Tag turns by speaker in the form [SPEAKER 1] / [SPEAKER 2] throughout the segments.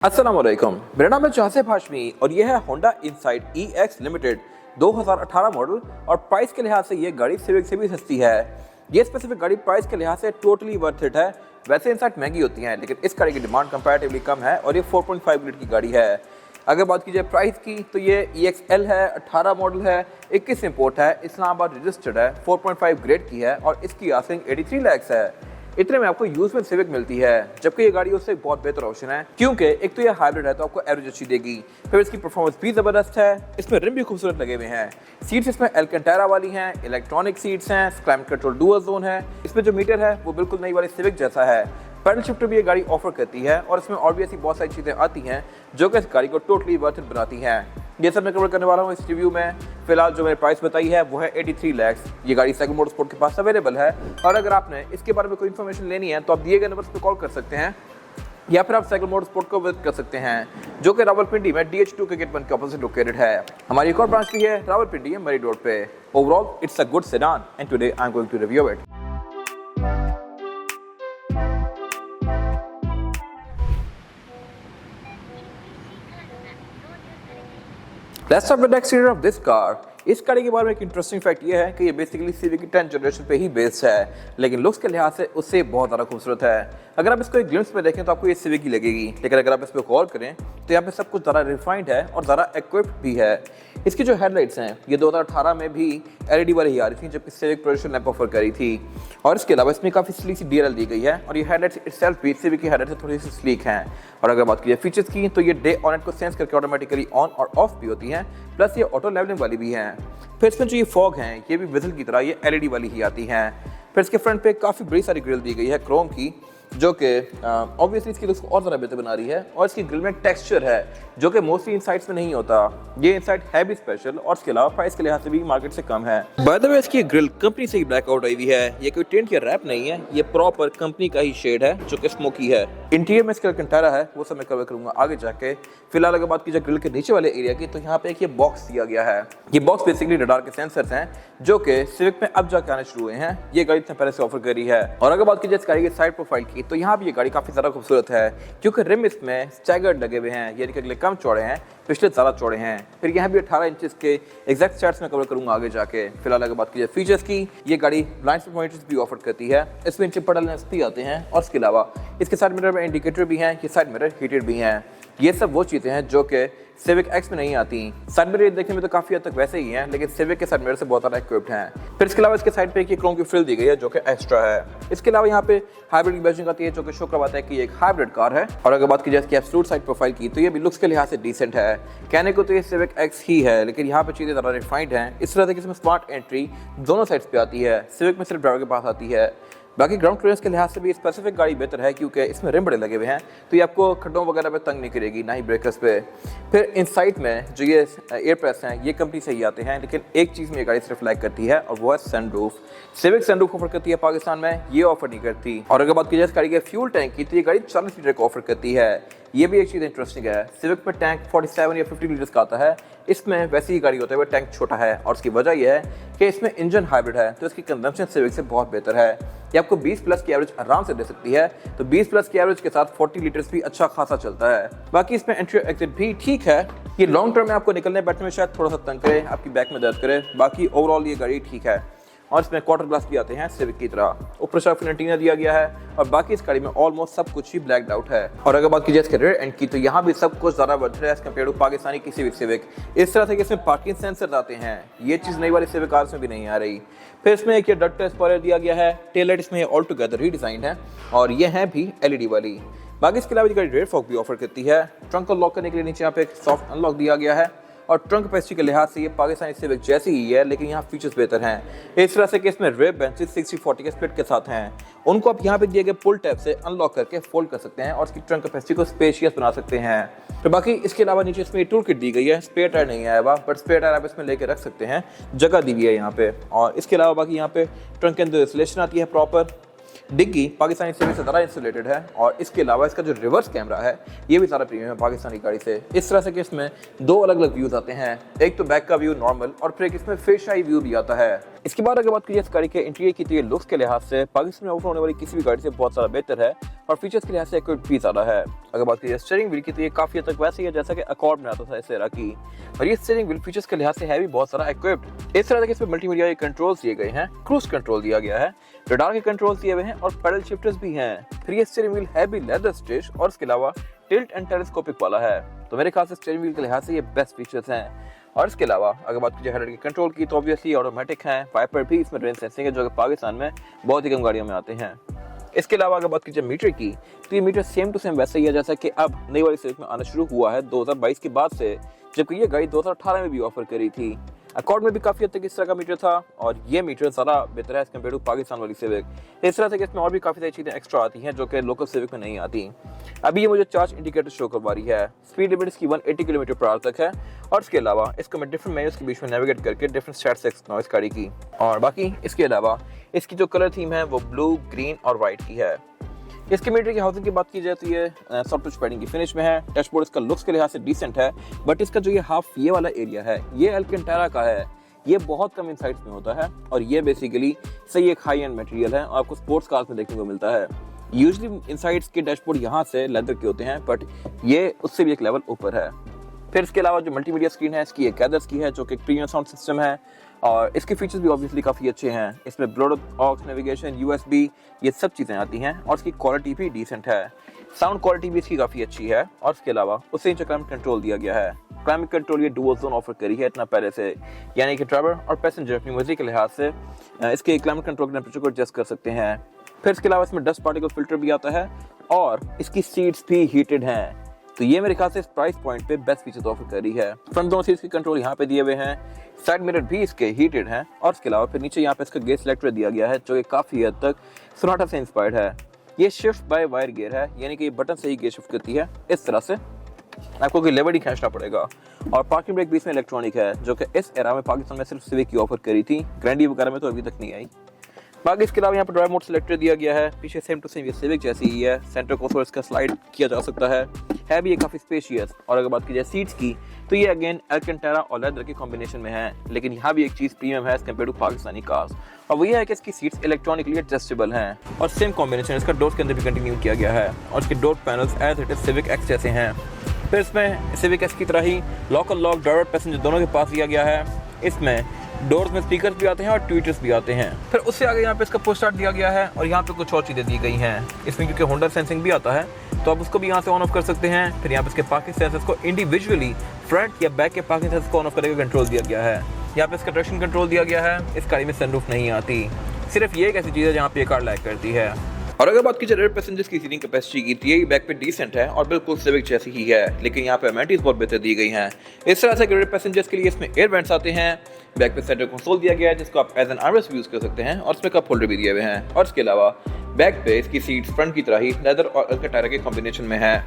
[SPEAKER 1] अस्सलामुअलैकुम, मेरा नाम है जासिफ हाशमी और यह है Honda insight EX limited 2018 model. और प्राइस के लिहाज से ये गाड़ी सिविक से भी सस्ती है। ये स्पेसिफिक गाड़ी प्राइस के लिहाज से टोटली वर्थ इट है। वैसे इनसाइट महंगी होती हैं लेकिन इस गाड़ी की डिमांड कंपैरेटिवली कम है और ये 4.5 लीटर की गाड़ी है। अगर बात कीजिए प्राइस की तो ये EXL है, 18 मॉडल है, 21 इंपोर्ट है, इस्लामाबाद रजिस्टर्ड है, 4.5 ग्रेड की है और इसकी आस्किंग 83 लाख है। इतने में आपको यूज में सिविक मिलती है, जबकि ये गाड़ी उससे बहुत बेहतर ऑप्शन है क्योंकि एक तो ये हाइब्रिड है तो आपको एवरेज अच्छी देगी, फिर इसकी परफॉर्मेंस भी जबरदस्त है। इसमें रिम भी खूबसूरत लगे हुए हैं। सीट्स इसमें एल्केंटारा वाली हैं, इलेक्ट्रॉनिक सीट्स हैं, क्लाइमेट कंट्रोल डुअल जोन है। इसमें जो मीटर है वो बिल्कुल नई वाली सिविक जैसा है। पैडल शिफ्टर भी ये गाड़ी ऑफर करती है और इसमें और भी ऐसी बहुत सारी चीज़ें आती हैं जो कि इस गाड़ी को टोटली वर्थ इट बनाती हैं। ये सब मैं कवर करने वाला हूँ इस रिव्यू में। फिलहाल जो मैंने प्राइस बताई है वो है 83 लाख। ये गाड़ी साइकिल मोटरस्पोर्ट के पास अवेलेबल है और अगर आपने इसके बारे में कोई इन्फॉर्मेशन लेनी है तो आप दिए गए नंबर पर कॉल कर सकते हैं या फिर आप साइकिल मोटरस्पोर्ट को विजिट कर सकते हैं जो कि रावलपिंडी में DH2 के गेट 1 के ऑपोजिट लोकेटेड है। हमारी एक और ब्रांच भी है रावलपिंडी मरी रोड पे। Overall it's a good sedan and today I am going to review it. Let's start with the exterior of this car. इस गाड़ी के बारे में एक इंटरेस्टिंग फैक्ट ये है कि ये बेसिकली सिविक की 10th जनरेशन पे ही बेस्ड है, लेकिन लुक्स के लिहाज से उससे बहुत ज़्यादा खूबसूरत है। अगर आप इसको एक ग्लिम्स में देखें तो आपको ये सिविक ही लगेगी, लेकिन अगर आप इस पर गौर करें तो यहाँ पे सब कुछ ज़्यादा रिफाइंड है और ज़्यादा इक्विप्ड भी है। इसकी जो हेडलाइट्स हैं ये 2018 में भी LED वाली ही आ रही थी जबकि सिविक प्रोजेक्शन लैंप ऑफर करी थी। और इसके अलावा इसमें काफ़ी स्लीक सी DRL दी गई है और ये हेडलाइट्स इटसेल्फ भी सिविक की हेडलाइट से थोड़ी सी स्लीक हैं। और अगर बात कीजिए फीचर्स की तो ये डे ऑन को सेंस करके ऑटोमेटिकली ऑन और ऑफ भी होती हैं, प्लस ये ऑटो लेवलिंग वाली भी हैं। फिर इसमें जो ये फॉग हैं ये भी विजल की तरह ये LED वाली ही आती हैं। फिर इसके फ्रंट पे काफ़ी बड़ी सारी ग्रिल दी गई है क्रोम की, जो कि ऑब्वियसली इसकी लुक्स को और ज़्यादा बेहतर बना रही है। और इसकी ग्रिल में टेक्सचर है जो कि मोस्टली इनसाइट्स में नहीं होता। ये इनसाइट है भी स्पेशल और इसके अलावा प्राइस के लिहाज से भी मार्केट से कम है। बाय द वे इसकी ग्रिल कंपनी से ही ब्लैकआउट आई हुई है, ये कोई टेंट या रैप नहीं है, ये प्रॉपर कंपनी का ही शेड है जो कि स्मोकी है। इंटीरियर में इसका एल्केंटारा है वो सब मैं कवर करूंगा आगे जाके। फिलहाल अगर बात कीजिए ग्रिल के नीचे वाले एरिया की तो यहाँ पे एक ये बॉक्स दिया गया है। ये बॉक्स बेसिकली रडार के सेंसर्स हैं जो कि सिविक में अब जाके आने शुरू हुए हैं। ये गाड़ी इतने पहले से ऑफर करी है। और अगर बात कीजिए इस गाड़ी की साइड प्रोफाइल की तो यहाँ भी ये गाड़ी काफी ज्यादा खूबसूरत है क्योंकि रिम इसमें स्टैगर्ड लगे हुए हैं, यानी कि अगले कम चौड़े हैं, पिछले ज़्यादा चौड़े हैं। फिर यहाँ भी 18 इंचेस के एग्जैक्ट स्टैट्स में कवर करूंगा आगे जाके। फिलहाल अगर बात कीजिए फीचर्स की, ये गाड़ी ब्लाइंड स्पॉट मॉनिटर्स भी ऑफर करती है। इसमें इंच पड़ल लेंस भी आते हैं और इसके अलावा इसके साइड मिरर में इंडिकेटर भी हैं, ये साइड मिरर हीटेड भी हैं। ये सब वो चीज़ें हैं जो कि सिविक एक्स में नहीं आती। साइड मिरर देखने में तो काफ़ी हद तक वैसे ही हैं लेकिन सिविक के साइड मिरर से बहुत ज़्यादा इक्विप्ड हैं। फिर इसके अलावा इसके साइड पे एक क्रोम की फ्रिल दी गई है जो कि एक्स्ट्रा है। इसके अलावा यहाँ पे हाइब्रिड की बैजिंग आती है जो कि शो करवाता है कि ये एक हाइब्रिड कार है। और अगर बात की जाए इसकी एब्सोल्यूट साइड प्रोफाइल की तो ये भी लुक्स के लिहाज से डिसेंट है। कहने को तो ये सिविक एक्स ही है लेकिन यहाँ पे चीज़ें ज़्यादा रिफाइंड हैं। इस तरह से कि इसमें स्मार्ट एंट्री दोनों साइड्स पे आती है, सिविक में सिर्फ ड्राइवर के पास आती है। बाकी ग्राउंड क्लियरेंस के लिहाज से भी स्पेसिफिक गाड़ी बेहतर है क्योंकि इसमें रिम बड़े लगे हुए हैं तो ये आपको खड्डों वगैरह पे तंग नहीं करेगी, ना ही ब्रेकर्स पे। फिर इनसाइड में जो ये एयर प्रेस हैं ये कंपनी से ही आते हैं, लेकिन एक चीज़ में ये गाड़ी सिर्फ लाइक करती है और वो है सनरूफ। सिविक सनरूफ ऑफर करती है पाकिस्तान में, ये ऑफर नहीं करती। और अगर बात की जाए इस गाड़ी के फ्यूल टैंक की तो ये गाड़ी 40 लीटर का ऑफर करती है। ये भी एक चीज़ इंटरेस्टिंग है। सिविक में टैंक 47 या 50 लीटर्स का आता है, इसमें वैसी ही गाड़ी होता है वो टैंक छोटा है। और इसकी वजह यह है कि इसमें इंजन हाइब्रिड है तो इसकी कंजम्पशन सिविक से बहुत बेहतर है। ये आपको 20 प्लस की एवरेज आराम से दे सकती है, तो 20 प्लस की एवरेज के साथ 40 लीटर्स भी अच्छा खासा चलता है। बाकी इसमें एंट्री एग्जिट भी ठीक है। ये लॉन्ग टर्म में आपको निकलने बैठने में शायद थोड़ा सा तंग करे, आपकी बैक में दर्द करे। बाकी ओवरऑल ये गाड़ी ठीक है। और इसमें क्वार्टर ग्लास भी आते हैं सिविक की तरह। ऊपर शार्प एंटीना दिया गया है और बाकी इस गाड़ी में ऑलमोस्ट सब कुछ ही ब्लैक्ड आउट है। और अगर बात कीजिए इसके रेयर एंड की तो यहाँ भी सब कुछ ज़्यादा वर्थ है एज कम्पेयर टू पाकिस्तानी किसी भी सिविक। इस तरह से कि इसमें पार्किंग सेंसर आते हैं, ये चीज़ नई वाली सिविक कार्स में भी नहीं आ रही। फिर इसमें एक ये डट स्पॉइलर दिया गया है। टेल लाइट इसमें ऑल टुगेदर ही डिजाइन है और ये है भी LED वाली। बाकी इसके अलावा ये गाड़ी रेयर फॉग भी ऑफर करती है। ट्रंक को लॉक करने के लिए नीचे यहाँ पे एक सॉफ्ट अनलॉक दिया गया है और ट्रंक कैपेसिटी के लिहाज से ये पाकिस्तानी सिविक जैसी ही है लेकिन यहाँ फीचर्स बेहतर हैं। इस तरह से कि इसमें रेयर बेंचेस 60-40 के स्प्लिट के साथ हैं, उनको आप यहाँ पे दिए गए पुल टैब से अनलॉक करके फोल्ड कर सकते हैं और इसकी ट्रंक कैपेसिटी को स्पेशियस बना सकते हैं। तो बाकी इसके अलावा नीचे इसमें टूल किट दी गई है। स्पेयर टायर नहीं आया हुआ बट स्पेयर टायर आप इसमें लेके रख सकते हैं, जगह दी हुई है यहाँ पे। और इसके अलावा बाकी यहाँ पे ट्रंक के अंदर इंसुलेशन आती है प्रॉपर। डिग्गी पाकिस्तानी सिविक से ज़रा इंसुलेटेड है और इसके अलावा इसका जो रिवर्स कैमरा है ये भी ज़रा प्रीमियम है पाकिस्तानी गाड़ी से। इस तरह से कि इसमें दो अलग अलग व्यूज़ आते हैं, एक तो बैक का व्यू नॉर्मल और फिर एक इसमें फिश आई व्यू भी आता है। इसके बाद अगर बात कीजिए इस गाड़ी के इंटीरियर की, तो ये लुक्स के लिहाज से पाकिस्तान में ऑफर होने वाली किसी भी गाड़ी से बहुत सारा बेहतर है और फीचर्स के लिहाज से एक्विप्ड भी ज़्यादा है। अगर बात कीजिए स्टीयरिंग व्हील की, तो ये काफ़ी हद तक वैसे ही है जैसा कि अकॉर्ड में आता था इस एरा की, और ये स्टीयरिंग व्हील फीचर्स के लिहाज से है भी बहुत सारा एक्विप्ड। इस तरह से इसमें मल्टीमीडिया कंट्रोल्स दिए गए हैं, क्रूज कंट्रोल दिया गया है, रडार के कंट्रोल्स दिए हुए हैं और पैडल शिफ्टर्स भी हैं। फिर ये स्टीयरिंग व्हील है भी लेदर स्टिच और इसके अलावा टिल्ट एंड टेलीस्कोपिक वाला है, तो मेरे ख्याल से स्टीयरिंग व्हील के लिहाज से ये बेस्ट फीचर्स हैं। और इसके अलावा अगर बात कीजिए हेडलाइट के कंट्रोल की, तो ऑब्वियसली ऑटोमेटिक हैं, वाइपर भी इसमें रेन सेंसिंग है जो कि पाकिस्तान में बहुत ही कम गाड़ियों में आते हैं। इसके अलावा अगर बात कीजिए मीटर की, तो ये मीटर सेम टू सेम वैसे ही है जैसा कि अब नई वाली सिविक में आना शुरू हुआ है 2022 के बाद से, जबकि ये गाड़ी 2018 में भी ऑफर करी थी। अकॉर्ड में भी काफ़ी हद तक इस तरह का मीटर था और ये मीटर ज़्यादा बेहतर है एज कम्पेयर टू पाकिस्तान वाली सिविक। इस तरह से कि इसमें और भी काफ़ी सारी चीज़ें एक्स्ट्रा आती हैं जो कि लोकल सिविक में नहीं आती। अभी ये मुझे चार्ज इंडिकेटर शो करवा रही है, स्पीड लिमिट इसकी 180 किलोमीटर पर आवर तक है और इसके अलावा इसको मैं डिफरेंट मेन्यूज के बीच में नेविगेट करके डिफरेंट स्टैट से इस गाड़ी की। और बाकी इसके अलावा इसकी जो कलर थीम है वो ब्लू, ग्रीन और वाइट की है। इसके मीटर की हाउसिंग की बात की जाए तो ये सॉफ्ट टच पैडिंग की फिनिश में है। डैशबोर्ड इसका लुक्स के लिहाज से डिसेंट है, बट इसका जो ये हाफ ये वाला एरिया है ये अल्कंटारा का है, ये बहुत कम इनसाइड्स में होता है और ये बेसिकली सही एक हाई एंड मटेरियल है और आपको स्पोर्ट्स कार्स में देखने को मिलता है। यूजुअली इनसाइड्स के डैशबोर्ड यहाँ से लेदर के होते हैं, बट ये उससे भी एक लेवल ऊपर है। फिर इसके अलावा जो मल्टीमीडिया स्क्रीन है इसकी एक कैदर्स की है जो कि प्रीमियम साउंड सिस्टम है और इसके फीचर्स भी ऑब्वियसली काफ़ी अच्छे हैं। इसमें ब्लूटूथ, ऑक्स, नेविगेशन, USB ये सब चीज़ें आती हैं और इसकी क्वालिटी भी डिसेंट है। साउंड क्वालिटी भी इसकी काफ़ी अच्छी है और इसके अलावा उससे नीचे क्लाइमेट कंट्रोल दिया गया है। क्लाइमेट कंट्रोल ये डुअल जोन ऑफर करी है इतना पहले से, यानी कि ड्राइवर और पैसेंजर अपनी मर्जी के लिहाज से इसके क्लाइमेट कंट्रोल टेम्परेचर को एडजस्ट कर सकते हैं। फिर इसके अलावा इसमें डस्ट पार्टिकल फिल्टर भी आता है और इसकी सीट्स भी हीटेड हैं, तो ये मेरे ख्याल से इस प्राइस पॉइंट पे बेस्ट फीचर्स ऑफर कर रही है। फ्रंट दोनों सीट्स के कंट्रोल यहाँ पे दिए हुए हैं, साइड मिरर भी इसके हीटेड हैं और इसके अलावा फिर नीचे यहाँ पे इसका गियर सिलेक्टर दिया गया है जो कि काफ़ी हद तक सोनाटा से इंस्पायर्ड है। ये शिफ्ट बाय वायर गियर है, यानी कि ये बटन से ही गियर शिफ्ट करती है। इस तरह से आपको कोई लेवर ही खींचना पड़ेगा और पार्किंग ब्रेक भी इसमें इलेक्ट्रॉनिक है जो कि इस एरा में पाकिस्तान में सिर्फ सिविक की ऑफर करी थी, ग्रैंडी वगैरह में तो अभी तक नहीं आई। बाकी इसके अलावा यहाँ पर ड्राइव मोड सिलेक्टर दिया गया है, पीछे सेम टू सेम ये सिविक जैसी ही है, सेंटर कंसोल इसका स्लाइड किया जा सकता है भी ये काफ़ी स्पेशियस। और अगर बात की जाए सीट्स की, तो ये अगेन अल्कंटारा और लेदर के कॉम्बिनेशन में है, लेकिन यहाँ भी एक चीज़ प्रीमियम है as compare to Pakistani cars और वो ये है कि इसकी सीट्स इलेक्ट्रॉनिकली एडजस्टेबल हैं और सेम कॉम्बिनेशन इसका डोर्स के अंदर भी कंटिन्यू किया गया है और इसके door panels as it is Civic X जैसे हैं। फिर इसमें सिविक एक्स की तरह ही लॉक और लॉक ड्राइवर पैसेंजर दोनों के पास दिया गया है। इसमें डोर्स में स्पीकर्स भी आते हैं और ट्वीटर्स भी आते हैं। फिर उससे आगे यहाँ पे इसका पुश स्टार्ट दिया गया है और यहाँ पे कुछ और चीज़ें दी गई हैं। इसमें क्योंकि होंडा सेंसिंग भी आता है तो आप उसको भी यहाँ से ऑन ऑफ कर सकते हैं। फिर यहाँ पे इसके पार्किंग सेंसर्स को इंडिविजुअली फ्रंट या बैक के पार्किंग सेंसर्स को ऑन ऑफ करने का कंट्रोल दिया गया है। यहाँ पे इसका ट्रैक्शन कंट्रोल दिया गया है। इस गाड़ी में सनरूफ नहीं आती, सिर्फ ये एक ऐसी चीज़ है जहाँ पे ये कार लैग करती है। और अगर बात की जाए रेयर पैसेंजर्स की सीटिंग कैपेसिटी की, तो यही बैक पे डिसेंट है और बिल्कुल सिविक जैसी ही है, लेकिन यहाँ पे अमेनिटीज बहुत बेहतर दी गई हैं। इस तरह से रेयर पैसेंजर्स के लिए इसमें एयर वेंट्स आते हैं, बैक पे सेंटर कंसोल दिया गया है जिसको आप एज एन आर्मरेस्ट यूज कर सकते हैं और इसमें कप होल्डर भी दिए हुए हैं और इसके अलावा बैक पे इसकी सीट्स फ्रंट की तरह ही लेदर और अल्कंटारा के कॉम्बिनेशन में है।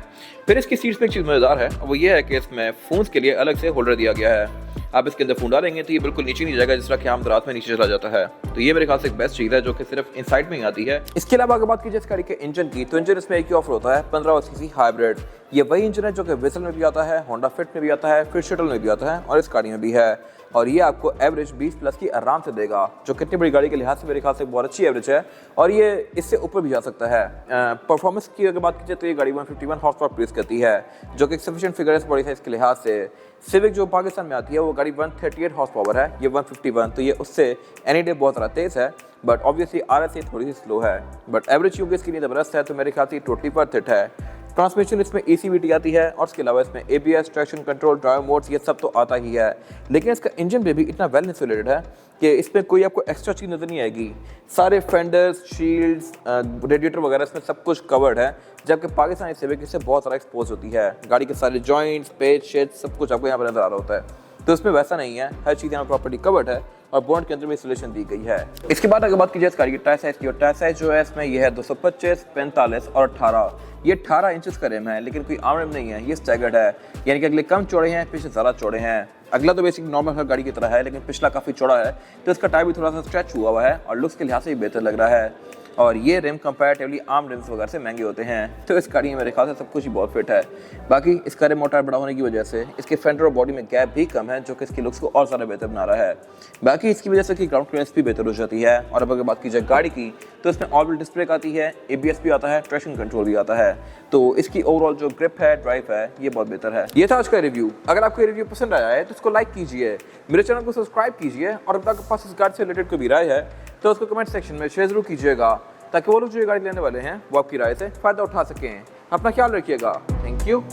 [SPEAKER 1] फिर इसकी सीट्स में एक चीज़ मज़ेदार है वो ये है कि इसमें फोन्स के लिए अलग से होल्डर दिया गया है। आप इसके अंदर फोन डालेंगे तो ये बिल्कुल नीचे नहीं जाएगा जिस तरह कि आम रात में नीचे चला जाता है, तो ये मेरे ख्याल से एक बेस्ट चीज़ है जो कि सिर्फ इनसाइड में ही आती है। इसके अलावा अगर बात की जाए इस गाड़ी के इंजन की, तो इंजन इसमें एक ही ऑफर होता है 15 सीसी हाइब्रिड। ये वही इंजन है जो कि विसल में भी आता है, होंडा फिट में भी आता है, फिर शटल में भी आता है और इस गाड़ी में भी है और ये आपको एवरेज 20+ की आराम से देगा, जो कितनी बड़ी गाड़ी के लिहाज से मेरे ख्याल से बहुत अच्छी एवरेज है और ये इससे ऊपर भी जा सकता है। परफॉर्मेंस की अगर बात की जाए तो ये गाड़ी 151 हॉर्स पावर प्रोड्यूस करती है जो कि एक सफिशिएंट फिगर है बड़ी साइज के लिहाज से। सिविक जो पाकिस्तान में आती है वो गाड़ी 138 हॉर्स पावर है, ये 151, तो ये उससे एनी डे बहुत ज़्यादा तेज़ है, बट ऑब्वियसली RS थोड़ी सी स्लो है, बट एवरेज क्योंकि इसकी लिए ज़बरदस्त है तो मेरे ख्याल से टोटली वर्थ इट है। ट्रांसमिशन इसमें ECVT आती है और इसके अलावा इसमें ABS, traction control, drive modes ये सब तो आता ही है, लेकिन इसका इंजन भी इतना वेल इंसुलेटेड है कि इसमें कोई आपको एक्स्ट्रा चीज़ नज़र नहीं आएगी। सारे फेंडर्स, शील्ड्स, रेडिएटर वगैरह इसमें सब कुछ कवर्ड है, जबकि पाकिस्तानी सिविक इससे बहुत ज़्यादा एक्सपोज होती है। गाड़ी के सारे जॉइंट्स, पेच, शेड सब कुछ आपको यहाँ पर नजर आ रहा होता है, तो इसमें वैसा नहीं है, हर चीज़ यहाँ प्रॉपर्टी कवर्ड है और बोनट के अंदर में इंसुलेशन दी गई है। इसके बाद अगर बात की जाए इस गाड़ी की टायर साइज की, और टायर साइज जो है इसमें ये है 225, 45 और 18। ये 18 इंचेस का रिम है, लेकिन कोई आम रिम नहीं है, ये स्टैगर्ड है, यानी कि अगले कम चौड़े हैं, पीछे ज़्यादा चौड़े हैं। अगला तो बेसिक नॉर्मल हर गाड़ी की तरह है, लेकिन पिछला काफ़ी चौड़ा है, तो इसका टायर भी थोड़ा सा स्ट्रेच हुआ है और लुक्स के लिहाज से भी बेहतर लग रहा है। और ये रिम कंपैरेटिवली आम रिम्स वगैरह से महंगे होते हैं। तो इस गाड़ी में मेरे ख्याल से सब कुछ ही बहुत फिट है। बाकी इस का रिम मोटर बड़ा होने की वजह से इसके फेंडर और बॉडी में गैप भी कम है, जो कि इसकी लुक्स को और ज़्यादा बेहतर बना रहा है। बाकी इसकी वजह से ग्राउंड क्लियरेंस भी बेहतर हो जाती है। और अब अगर बात की जाए गाड़ी की, तो इसमें ऑल व्हील डिस्क ब्रेक आती है, ABS भी आता है, ट्रैक्शन कंट्रोल भी आता है। तो इसकी ओवरऑल जो ग्रिप है, ड्राइव है, ये बहुत बेहतर है। ये था आज का रिव्यू। अगर आपको ये रिव्यू पसंद आया है तो इसको लाइक कीजिए, मेरे चैनल को सब्सक्राइब कीजिए, और अगर आपके पास इस गाड़ी से रिलेटेड कोई भी राय है तो उसको कमेंट सेक्शन में शेयर जरूर कीजिएगा, ताकि वो लोग जो ये गाड़ी लेने वाले हैं वो आपकी राय से फ़ायदा उठा सकें। अपना ख्याल रखिएगा। Thank you.